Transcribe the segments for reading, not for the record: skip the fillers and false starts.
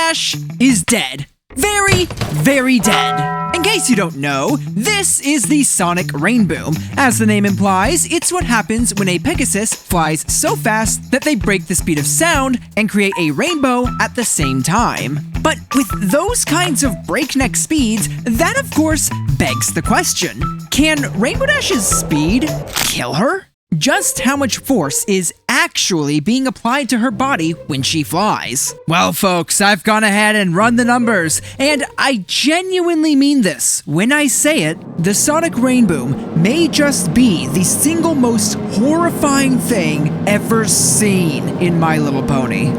Dash is dead. Very, very dead. In case you don't know, this is the sonic Rainboom. As the name implies, it's what happens when a Pegasus flies so fast that they break the speed of sound and create a rainbow at the same time. But with those kinds of breakneck speeds, that of course begs the question, can Rainbow Dash's speed kill her? Just how much force is actually being applied to her body when she flies? Well, folks, I've gone ahead and run the numbers, and I genuinely mean this when I say it. The sonic Rainboom may just be the single most horrifying thing ever seen in My Little Pony.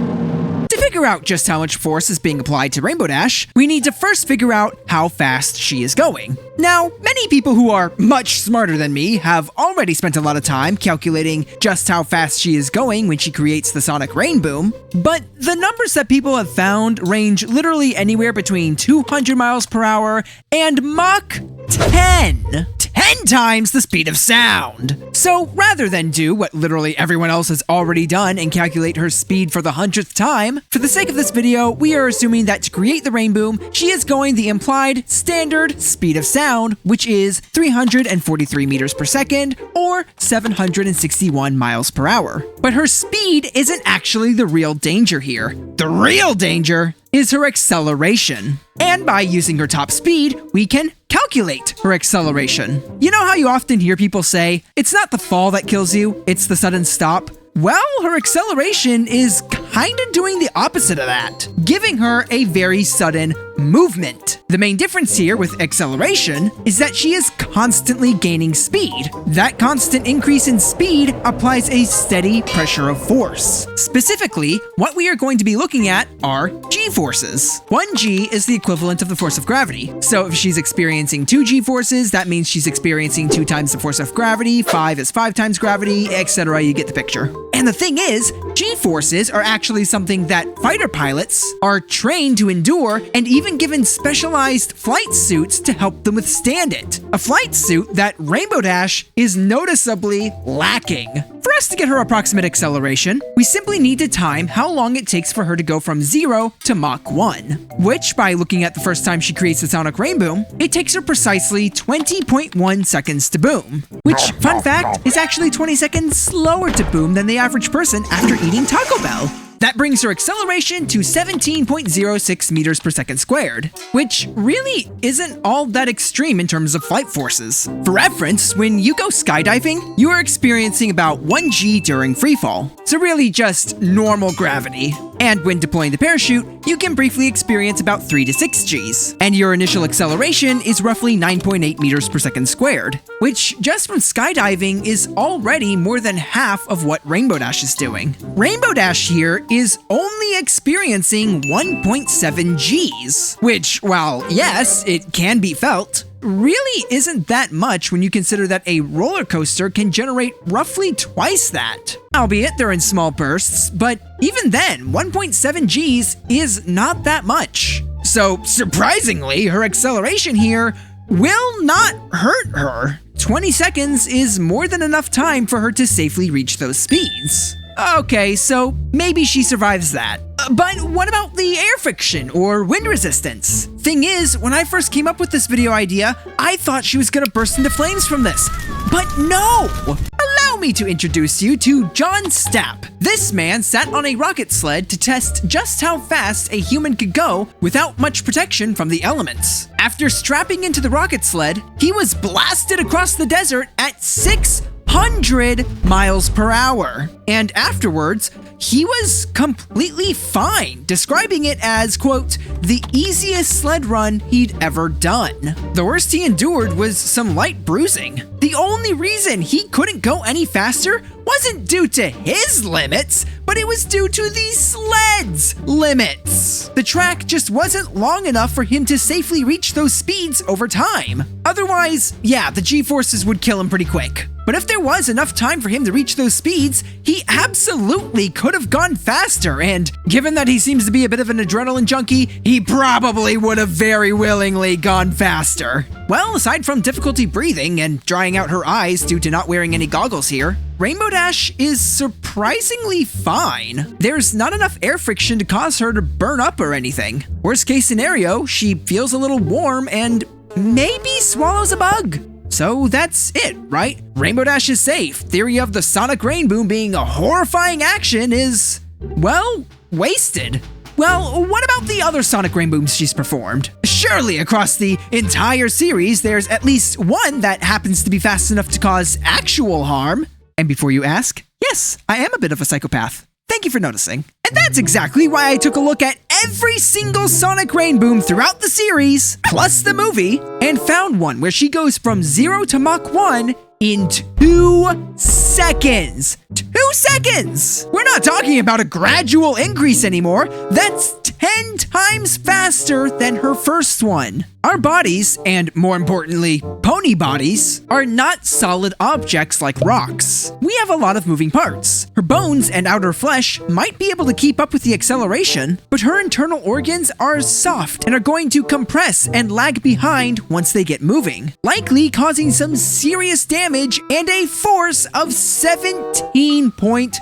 To figure out just how much force is being applied to Rainbow Dash, we need to first figure out how fast she is going. Now, many people who are much smarter than me have already spent a lot of time calculating just how fast she is going when she creates the sonic Rainboom, but the numbers that people have found range literally anywhere between 200 miles per hour and Mach 10. 10 times the speed of sound. So rather than do what literally everyone else has already done and calculate her speed for the 100th time, for the sake of this video, we are assuming that to create the Rainboom, she is going the implied standard speed of sound, which is 343 meters per second or 761 miles per hour. But her speed isn't actually the real danger here. The real danger is her acceleration. And by using her top speed, we can calculate her acceleration. You know how you often hear people say, it's not the fall that kills you, it's the sudden stop? Well, her acceleration is kinda doing the opposite of that, giving her a very sudden movement. The main difference here with acceleration is that she is constantly gaining speed. That constant increase in speed applies a steady pressure of force. Specifically, what we are going to be looking at are G-forces. 1 G is the equivalent of the force of gravity. So if she's experiencing 2 G-forces, that means she's experiencing 2 times the force of gravity, 5 is 5 times gravity, etc. You get the picture. And the thing is, G-forces are actually something that fighter pilots are trained to endure and even given specialized flight suits to help them withstand it. A flight suit that Rainbow Dash is noticeably lacking. For us to get her approximate acceleration, we simply need to time how long it takes for her to go from 0 to Mach 1, which, by looking at the first time she creates the sonic Rainboom, it takes her precisely 20.1 seconds to boom, which, fun fact, is actually 20 seconds slower to boom than the average person after eating Taco Bell. That brings her acceleration to 17.06 meters per second squared, which really isn't all that extreme in terms of flight forces. For reference, when you go skydiving, you are experiencing about 1 G during freefall, so really just normal gravity. And when deploying the parachute, you can briefly experience about 3 to 6 Gs. And your initial acceleration is roughly 9.8 meters per second squared, which just from skydiving is already more than half of what Rainbow Dash is doing. Rainbow Dash here is only experiencing 1.7 Gs, which, while yes, it can be felt, really isn't that much when you consider that a roller coaster can generate roughly twice that. Albeit they're in small bursts, but even then, 1.7 Gs is not that much. So surprisingly, her acceleration here will not hurt her. 20 seconds is more than enough time for her to safely reach those speeds. Okay, so maybe she survives that. But what about the air friction or wind resistance? Thing is, when I first came up with this video idea, I thought she was gonna burst into flames from this. But no! Allow me to introduce you to John Stapp. This man sat on a rocket sled to test just how fast a human could go without much protection from the elements. After strapping into the rocket sled, he was blasted across the desert at 600 miles per hour. And afterwards, he was completely fine, describing it as, quote, the easiest sled run he'd ever done. The worst he endured was some light bruising. The only reason he couldn't go any faster wasn't due to his limits, but it was due to the sled's limits. The track just wasn't long enough for him to safely reach those speeds over time. Otherwise, yeah, the G-forces would kill him pretty quick. But if there was enough time for him to reach those speeds, he absolutely could have gone faster, and given that he seems to be a bit of an adrenaline junkie, he probably would have very willingly gone faster. Well, aside from difficulty breathing and drying out her eyes due to not wearing any goggles here, Rainbow Dash is surprisingly fine fine. There's not enough air friction to cause her to burn up or anything. Worst case scenario, she feels a little warm and maybe swallows a bug. So that's it, right? Rainbow Dash is safe. Theory of the Sonic Rainboom being a horrifying action is, well, wasted. Well, what about the other Sonic Rainbooms she's performed? Surely across the entire series, there's at least one that happens to be fast enough to cause actual harm. And before you ask, yes, I am a bit of a psychopath. Thank you for noticing. And that's exactly why I took a look at every single Sonic Rainboom throughout the series, plus the movie, and found one where she goes from 0 to Mach 1 in 2 seconds. 2 seconds! We're not talking about a gradual increase anymore. That's 10 times faster than her first one. Our bodies, and more importantly, pony bodies, are not solid objects like rocks. We have a lot of moving parts. Her bones and outer flesh might be able to keep up with the acceleration, but her internal organs are soft and are going to compress and lag behind once they get moving, likely causing some serious damage and a force of 17.5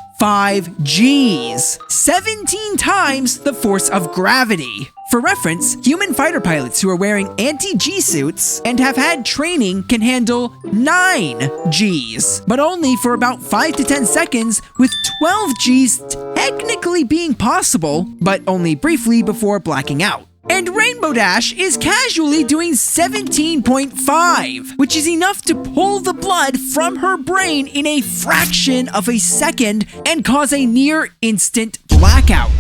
Gs. 17 times the force of gravity. For reference, human fighter pilots who are wearing anti-G suits and have had training can handle 9 Gs, but only for about 5 to 10 seconds, with 12 Gs technically being possible, but only briefly before blacking out. And Rainbow Dash is casually doing 17.5, which is enough to pull the blood from her brain in a fraction of a second and cause a near instant blackout.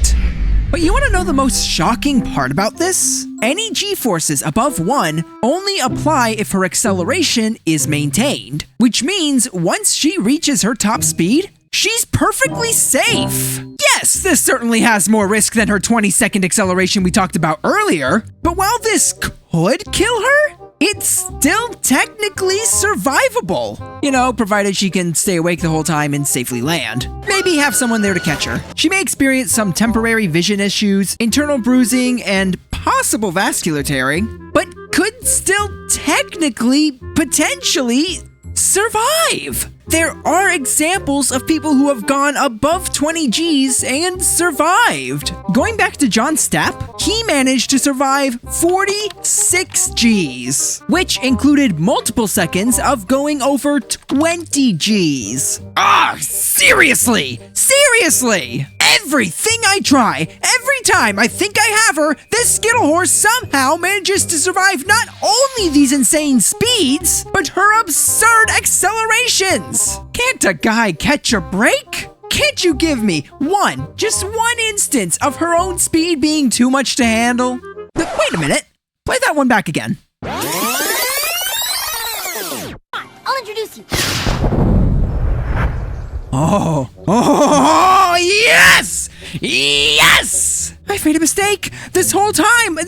But you want to know the most shocking part about this? Any G-forces above 1 only apply if her acceleration is maintained, which means once she reaches her top speed, she's perfectly safe. Yes, this certainly has more risk than her 20-second acceleration we talked about earlier, but while this could kill her, it's still technically survivable. You know, provided she can stay awake the whole time and safely land. Maybe have someone there to catch her. She may experience some temporary vision issues, internal bruising, and possible vascular tearing, but could still technically, potentially, survive. There are examples of people who have gone above 20 Gs and survived. Going back to John Stapp, he managed to survive 46 Gs, which included multiple seconds of going over 20 Gs. Seriously! Seriously! Everything I try, every time I think I have her, this Skittle horse somehow manages to survive not only these insane speeds, but her absurd accelerations. Can't a guy catch a break? Can't you give me just one instance of her own speed being too much to handle? Wait a minute. Play that one back again. I'll introduce you. Oh, yes! Yes! I've made a mistake this whole time.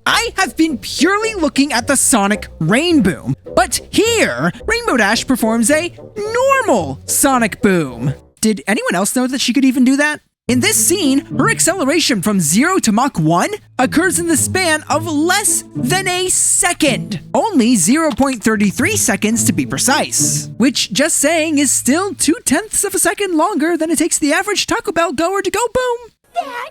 I have been purely looking at the Sonic Rainboom. But here, Rainbow Dash performs a normal Sonic Boom. Did anyone else know that she could even do that? In this scene, her acceleration from 0 to Mach 1 occurs in the span of less than a second. Only 0.33 seconds to be precise. Which, just saying, is still 0.2 of a second longer than it takes the average Taco Bell goer to go boom. That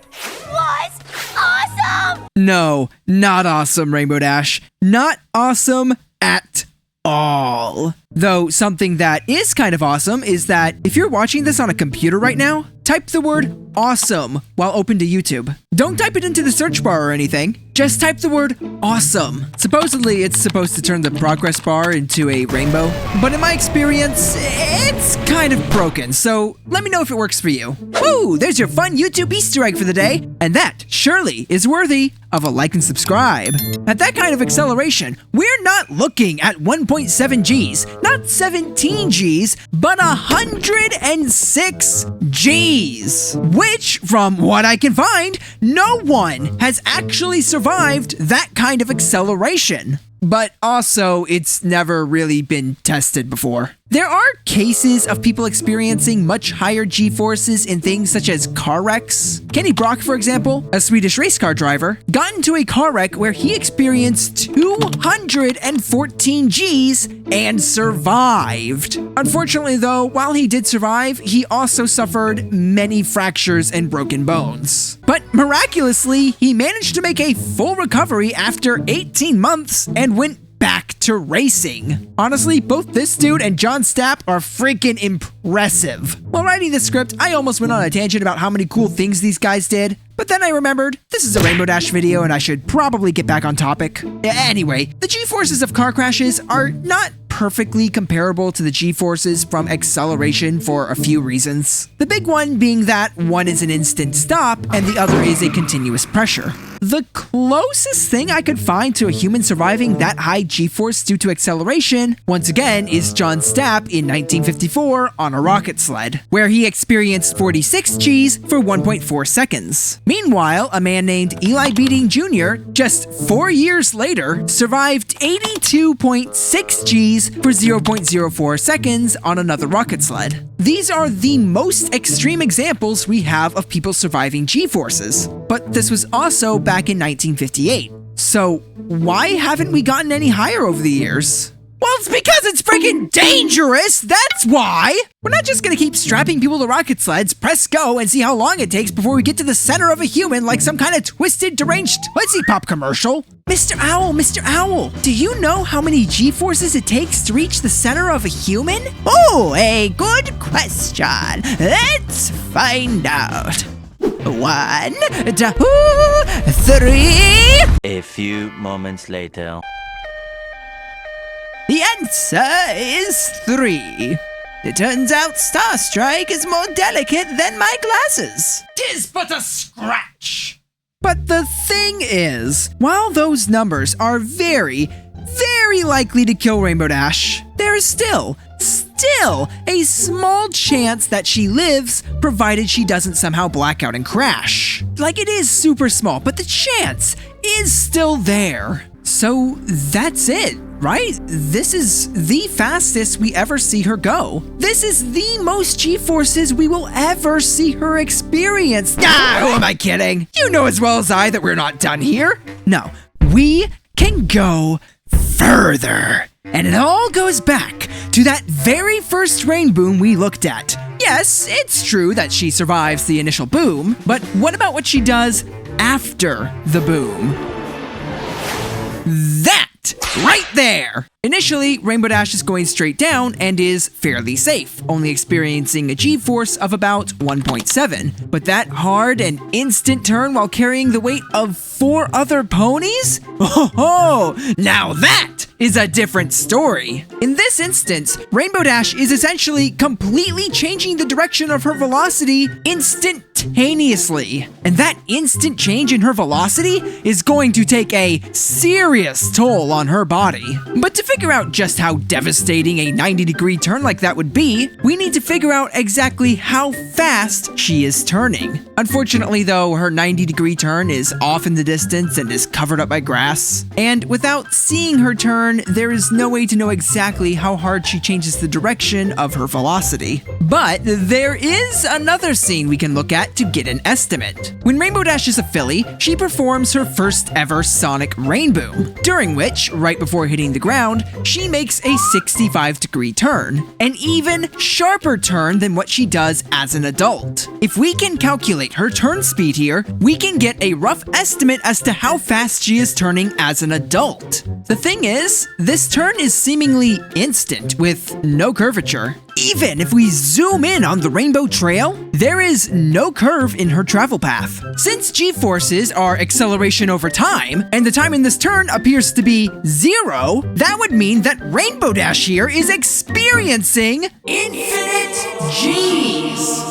was awesome! No, not awesome, Rainbow Dash. Not awesome at all. Though something that is kind of awesome is that if you're watching this on a computer right now, type the word awesome while open to YouTube. Don't type it into the search bar or anything. Just type the word awesome. Supposedly, it's supposed to turn the progress bar into a rainbow, but in my experience, it's kind of broken, so let me know if it works for you. Woo! There's your fun YouTube Easter egg for the day, and that surely is worthy of a like and subscribe. At that kind of acceleration, we're not looking at 1.7 Gs, not 17 Gs, but 106 Gs, which, from what I can find, no one has actually survived that kind of acceleration. But also, it's never really been tested before. There are cases of people experiencing much higher G-forces in things such as car wrecks. Kenny Brock, for example, a Swedish race car driver, got into a car wreck where he experienced 214 Gs and survived. Unfortunately though, while he did survive, he also suffered many fractures and broken bones. But miraculously, he managed to make a full recovery after 18 months and went back to racing. Honestly, both this dude and John Stapp are freaking impressive. While writing this script, I almost went on a tangent about how many cool things these guys did, but then I remembered this is a Rainbow Dash video and I should probably get back on topic. Anyway, the G-forces of car crashes are not perfectly comparable to the G-forces from acceleration for a few reasons. The big one being that one is an instant stop and the other is a continuous pressure. The closest thing I could find to a human surviving that high G-force due to acceleration, once again, is John Stapp in 1954 on a rocket sled, where he experienced 46 Gs for 1.4 seconds. Meanwhile, a man named Eli Beating Jr., just 4 years later, survived 82.6 Gs for 0.04 seconds on another rocket sled. These are the most extreme examples we have of people surviving G-forces, but this was also back in 1958. So why haven't we gotten any higher over the years? Well, it's because it's freaking dangerous, that's why! We're not just gonna keep strapping people to rocket sleds, press go, and see how long it takes before we get to the center of a human like some kind of twisted, deranged Tootsie Pop commercial. Mr. Owl, do you know how many G-forces it takes to reach the center of a human? Oh, a good question. Let's find out. 1, 2, 3. A few moments later. The answer is 3. It turns out Star Strike is more delicate than my glasses. 'Tis but a scratch. But the thing is, while those numbers are very likely to kill Rainbow Dash, there is still a small chance that she lives, provided she doesn't somehow black out and crash. Like, it is super small, but the chance is still there. So that's it, right? This is the fastest we ever see her go. This is the most G-forces we will ever see her experience. Ah, who am I kidding? You know as well as I that we're not done here. No, we can go further. And it all goes back to that very first Rainboom we looked at. Yes, it's true that she survives the initial boom, but what about what she does after the boom? That right there! Initially, Rainbow Dash is going straight down and is fairly safe, only experiencing a G-force of about 1.7. But that hard and instant turn while carrying the weight of 4 other ponies? Oh, now that is a different story. In this instance, Rainbow Dash is essentially completely changing the direction of her velocity instantaneously. And that instant change in her velocity is going to take a serious toll on her body. But to figure out just how devastating a 90-degree turn like that would be, we need to figure out exactly how fast she is turning. Unfortunately though, her 90-degree turn is off in the distance and is covered up by grass. And without seeing her turn, there is no way to know exactly how hard she changes the direction of her velocity. But there is another scene we can look at to get an estimate. When Rainbow Dash is a filly, she performs her first ever sonic Rainboom, during which, right before hitting the ground, she makes a 65-degree turn, an even sharper turn than what she does as an adult. If we can calculate her turn speed here, we can get a rough estimate as to how fast she is turning as an adult. The thing is, this turn is seemingly instant with no curvature. Even if we zoom in on the Rainbow Trail, there is no curve in her travel path. Since G-forces are acceleration over time, and the time in this turn appears to be 0, that would mean that Rainbow Dash here is experiencing infinite Gs.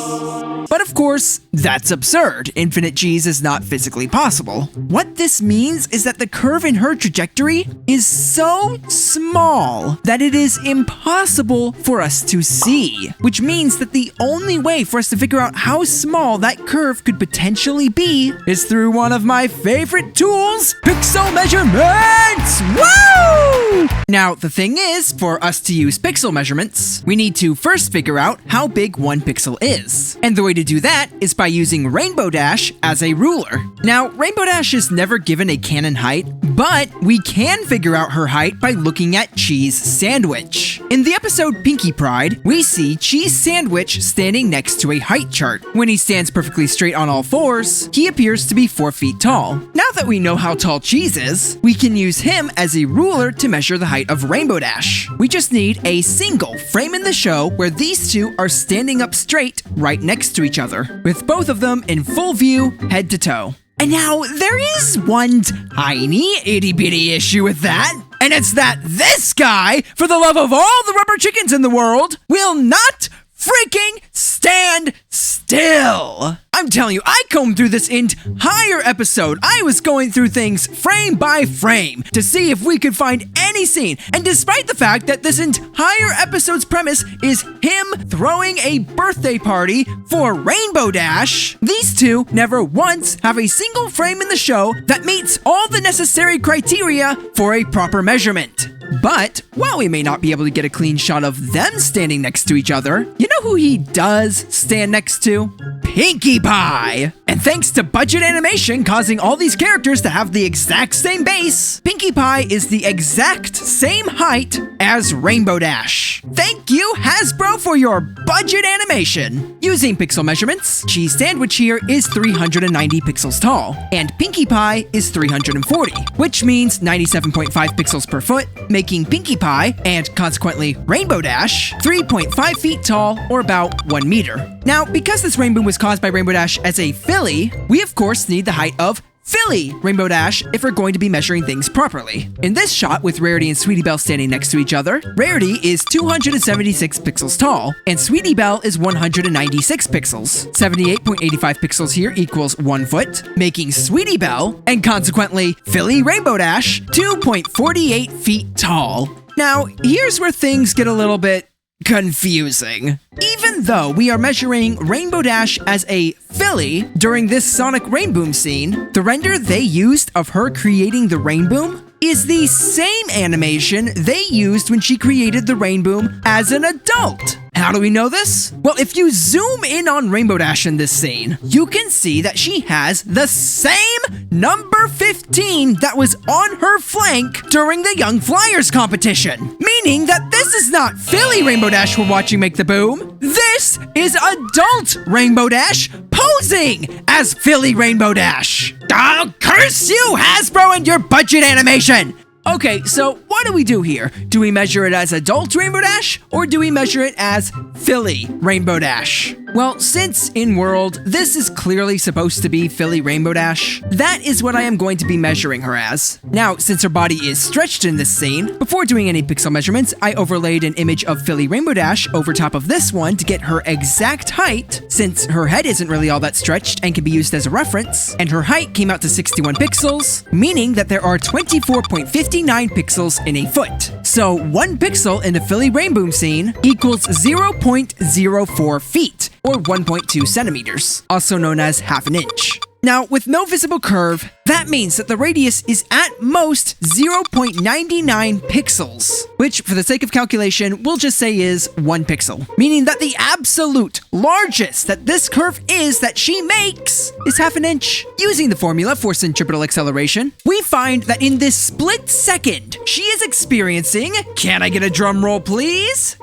But of course, That's absurd. Infinite G's is not physically possible. What this means is that the curve in her trajectory is so small that it is impossible for us to see, which means that the only way for us to figure out how small that curve could potentially be is through one of my favorite tools, pixel measurements! Woo! Now, the thing is, for us to use pixel measurements, we need to first figure out how big one pixel is. And the way to do that is by using Rainbow Dash as a ruler. Now, Rainbow Dash is never given a canon height, but we can figure out her height by looking at Cheese Sandwich. In the episode Pinkie Pride, we see Cheese Sandwich standing next to a height chart. When he stands perfectly straight on all fours, he appears to be 4 feet tall. Now that we know how tall Cheese is, we can use him as a ruler to measure the height of Rainbow Dash. We just need a single frame in the show where these two are standing up straight right next to each other, with both of them in full view, head to toe. And now, there is one tiny itty-bitty issue with that, and it's that this guy, for the love of all the rubber chickens in the world, will not freaking stand still. I'm telling you, I combed through this entire episode. I was going through things frame by frame to see if we could find any scene. And despite the fact that this entire episode's premise is him throwing a birthday party for Rainbow Dash, these two never once have a single frame in the show that meets all the necessary criteria for a proper measurement. But while we may not be able to get a clean shot of them standing next to each other, you know who he does stand next to? Pinkie Pie! And thanks to budget animation causing all these characters to have the exact same base, Pinkie Pie is the exact same height as Rainbow Dash. Thank you, Hasbro, for your budget animation! Using pixel measurements, Cheese Sandwich here is 390 pixels tall, and Pinkie Pie is 340, which means 97.5 pixels per foot, making Pinkie Pie, and consequently Rainbow Dash, 3.5 feet tall, or about 1 meter. Now, because this Rainboom was caused by Rainbow Dash as a filly, we of course need the height of Philly Rainbow Dash if we're going to be measuring things properly. In this shot with Rarity and Sweetie Belle standing next to each other, Rarity is 276 pixels tall, and Sweetie Belle is 196 pixels. 78.85 pixels here equals 1 foot, making Sweetie Belle, and consequently Philly Rainbow Dash, 2.48 feet tall. Now, here's where things get a little bit confusing. Even though we are measuring Rainbow Dash as a filly during this Sonic Rainboom scene, the render they used of her creating the Rainboom is the same animation they used when she created the Rainboom as an adult. How do we know this? Well, if you zoom in on Rainbow Dash in this scene, you can see that she has the same number 15 that was on her flank during the Young Flyers competition. Meaning that this is not Philly Rainbow Dash we're watching make the boom. This is adult Rainbow Dash posing as Philly Rainbow Dash. Oh, curse you, Hasbro, and your budget animation! Okay, so what do we do here? Do we measure it as adult Rainbow Dash, or do we measure it as Philly Rainbow Dash? Well, since in world, this is clearly supposed to be Philly Rainbow Dash, that is what I am going to be measuring her as. Now, since her body is stretched in this scene, before doing any pixel measurements, I overlaid an image of Philly Rainbow Dash over top of this one to get her exact height, since her head isn't really all that stretched and can be used as a reference, and her height came out to 61 pixels, meaning that there are 24.59 pixels in a foot. So 1 pixel in the Philly Rainboom scene equals 0.04 feet, or 1.2 centimeters, also known as half an inch. Now, with no visible curve, that means that the radius is at most 0.99 pixels, which for the sake of calculation, we'll just say is 1 pixel, meaning that the absolute largest that this curve is that she makes is half an inch. Using the formula for centripetal acceleration, we find that in this split second, she is experiencing, can I get a drum roll please?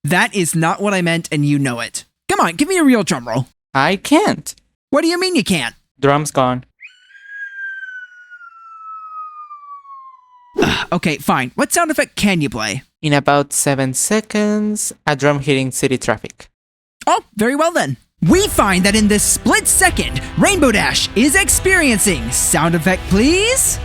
That is not what I meant, and you know it. Come on, give me a real drum roll. I can't. What do you mean you can't? Drum's gone. Okay, fine. What sound effect can you play? In about 7 seconds, a drum hitting city traffic. Oh, very well then. We find that in this split second, Rainbow Dash is experiencing, sound effect please,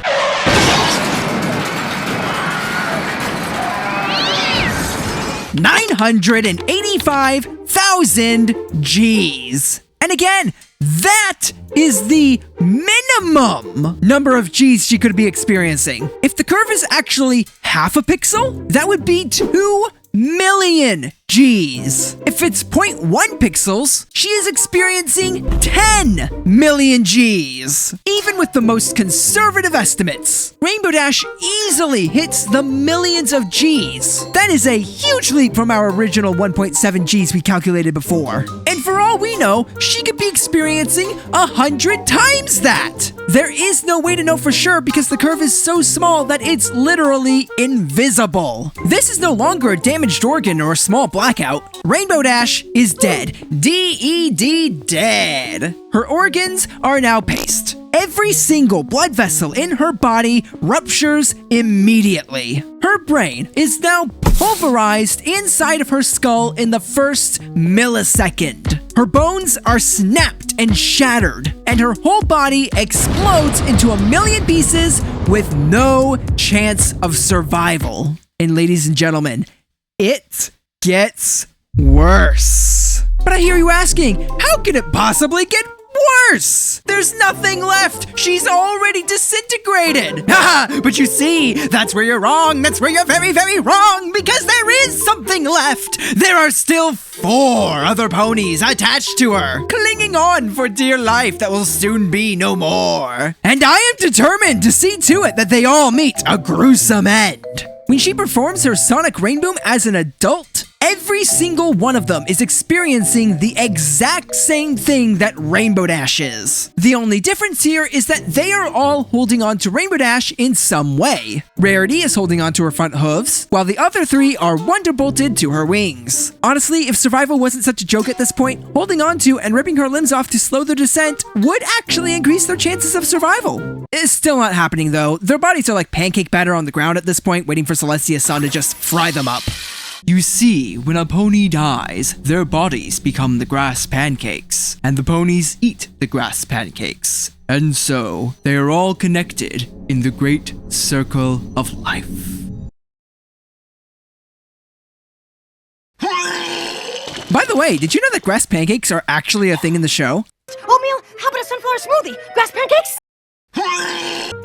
985 25,000 Gs. And again, that is the minimum number of Gs she could be experiencing. If the curve is actually half a pixel, that would be 2 million Gs. If it's 0.1 pixels, she is experiencing 10 million Gs. Even with the most conservative estimates, Rainbow Dash easily hits the millions of Gs. That is a huge leap from our original 1.7 Gs we calculated before. And for all we know, she could be experiencing 100 times that. There is no way to know for sure because the curve is so small that it's literally invisible. This is no longer a damaged organ or a small blackout. Rainbow Dash is dead. D-E-D dead. Her organs are now paste. Every single blood vessel in her body ruptures immediately. Her brain is now pulverized inside of her skull in the first millisecond. Her bones are snapped and shattered, and her whole body explodes into a million pieces with no chance of survival. And ladies and gentlemen, it gets worse. But I hear you asking, how can it possibly get worse? There's nothing left. She's already disintegrated. Haha, but you see, that's where you're wrong. That's where you're very, very wrong, because there is something left. There are still 4 other ponies attached to her, clinging on for dear life that will soon be no more. And I am determined to see to it that they all meet a gruesome end. When she performs her Sonic Rainboom as an adult, every single one of them is experiencing the exact same thing that Rainbow Dash is. The only difference here is that they are all holding on to Rainbow Dash in some way. Rarity is holding on to her front hooves, while the other 3 are wonderbolted to her wings. Honestly, if survival wasn't such a joke at this point, holding on to and ripping her limbs off to slow their descent would actually increase their chances of survival. It's still not happening though. Their bodies are like pancake batter on the ground at this point, waiting for Celestia's son to just fry them up. You see, when a pony dies, their bodies become the grass pancakes, and the ponies eat the grass pancakes. And so, they are all connected in the great circle of life. By the way, did you know that grass pancakes are actually a thing in the show? Oatmeal? How about a sunflower smoothie? Grass pancakes?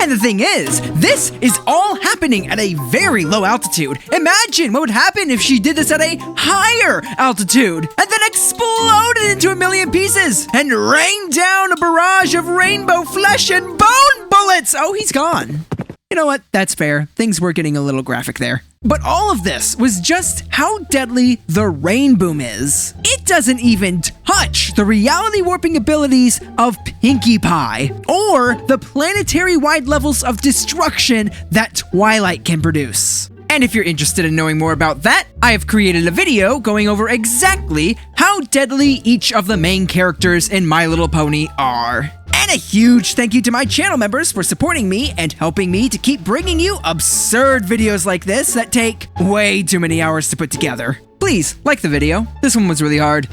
And the thing is, this is all happening at a very low altitude. Imagine what would happen if she did this at a higher altitude and then exploded into a million pieces and rained down a barrage of rainbow flesh and bone bullets. Oh, he's gone. You know what? That's fair. Things were getting a little graphic there. But all of this was just how deadly the Rainboom is. It doesn't even touch the reality warping abilities of Pinkie Pie or the planetary-wide levels of destruction that Twilight can produce. And if you're interested in knowing more about that, I have created a video going over exactly how deadly each of the main characters in My Little Pony are. And a huge thank you to my channel members for supporting me and helping me to keep bringing you absurd videos like this that take way too many hours to put together. Please like the video. This one was really hard.